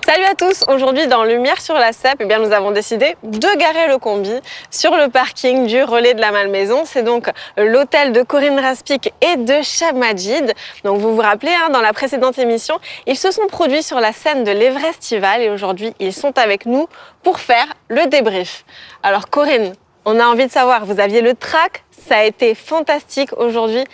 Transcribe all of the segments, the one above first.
Salut à tous, aujourd'hui dans Lumière sur la Cèpe, nous avons décidé de garer le combi sur le parking du Relais de la Malmaison. C'est donc l'hôtel de Corinne Raspic et de Cheb Majid. Donc vous vous rappelez, dans la précédente émission, ils se sont produits sur la scène de l'Everestival et aujourd'hui ils sont avec nous pour faire le débrief. Alors Corinne, on a envie de savoir, vous aviez le track, ça a été fantastique aujourd'hui.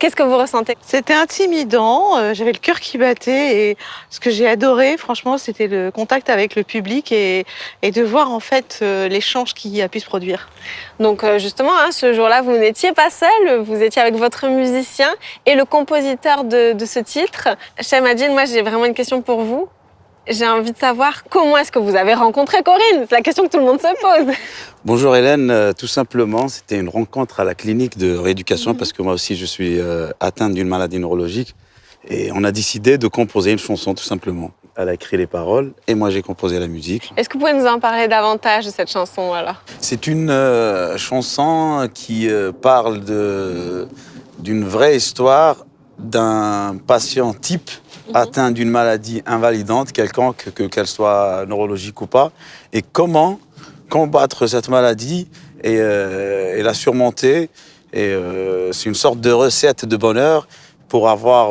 Qu'est-ce que vous ressentez? C'était intimidant, j'avais le cœur qui battait et ce que j'ai adoré, franchement, c'était le contact avec le public et de voir en fait l'échange qui a pu se produire. Donc justement, ce jour-là, vous n'étiez pas seul, vous étiez avec votre musicien et le compositeur de ce titre. Cheb Majid, moi j'ai vraiment une question pour vous. J'ai envie de savoir comment est-ce que vous avez rencontré Corinne? C'est la question que tout le monde se pose. Bonjour Hélène, tout simplement, c'était une rencontre à la clinique de rééducation parce que moi aussi je suis atteinte d'une maladie neurologique et on a décidé de composer une chanson tout simplement. Elle a écrit les paroles et moi j'ai composé la musique. Est-ce que vous pouvez nous en parler davantage de cette chanson alors? C'est une chanson qui parle d'une vraie histoire d'un patient type atteint d'une maladie invalidante quelconque, qu'elle soit neurologique ou pas, et comment combattre cette maladie et la surmonter. Et c'est une sorte de recette de bonheur pour avoir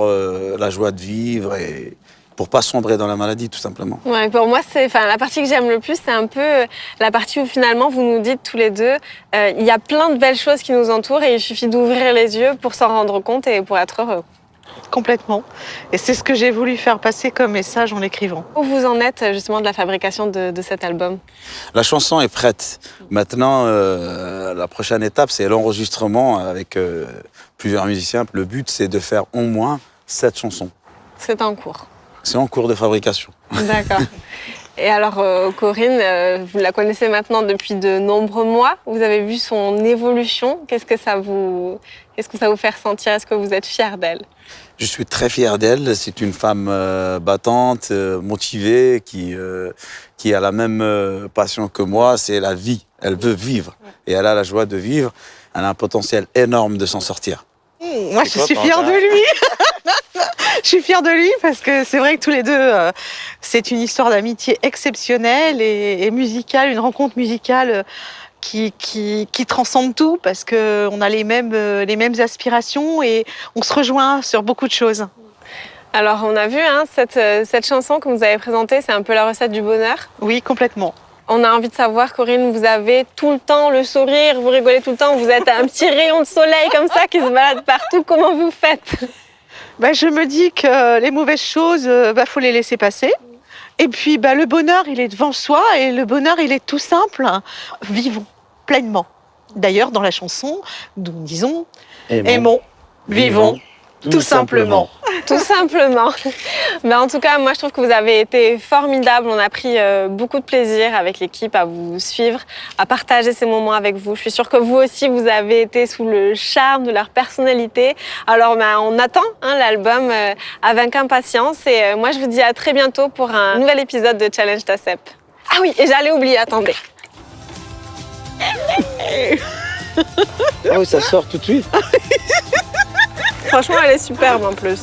la joie de vivre et pour pas sombrer dans la maladie, tout simplement. Ouais, pour moi, la partie que j'aime le plus, c'est un peu la partie où finalement vous nous dites tous les deux, il y a plein de belles choses qui nous entourent et il suffit d'ouvrir les yeux pour s'en rendre compte et pour être heureux. Complètement. Et c'est ce que j'ai voulu faire passer comme message en l'écrivant. Où vous en êtes justement de la fabrication de cet album? La chanson est prête. Maintenant, la prochaine étape, c'est l'enregistrement avec plusieurs musiciens. Le but, c'est de faire au moins 7 chansons. C'est en cours. C'est en cours de fabrication. D'accord. Et alors, Corinne, vous la connaissez maintenant depuis de nombreux mois. Vous avez vu son évolution. Qu'est-ce que ça vous fait ressentir? Est-ce que vous êtes fière d'elle? Je suis très fier d'elle. C'est une femme battante, motivée, qui a la même passion que moi. C'est la vie. Elle veut vivre. Et elle a la joie de vivre. Elle a un potentiel énorme de s'en sortir. Moi, je suis fière de lui. Je suis fière de lui parce que c'est vrai que tous les deux, c'est une histoire d'amitié exceptionnelle et musicale, une rencontre musicale qui transcende tout parce qu'on a les mêmes aspirations et on se rejoint sur beaucoup de choses. Alors, on a vu cette chanson que vous avez présentée, c'est un peu la recette du bonheur. Oui, complètement. On a envie de savoir, Corinne, vous avez tout le temps le sourire, vous rigolez tout le temps, vous êtes un petit rayon de soleil comme ça qui se balade partout. Comment vous faites? Je me dis que les mauvaises choses, faut les laisser passer. Et puis, le bonheur, il est devant soi et le bonheur, il est tout simple. Vivons pleinement. D'ailleurs, dans la chanson, nous disons aimons, vivons, tout simplement. Tout simplement. En tout cas, moi, je trouve que vous avez été formidable. On a pris beaucoup de plaisir avec l'équipe à vous suivre, à partager ces moments avec vous. Je suis sûre que vous aussi, vous avez été sous le charme de leur personnalité. Alors, on attend l'album avec impatience. Et moi, je vous dis à très bientôt pour un nouvel épisode de Challenge ta Cèpe. Ah oui, et j'allais oublier, attendez. Ah oui, ça sort tout de suite. Franchement, elle est superbe en plus.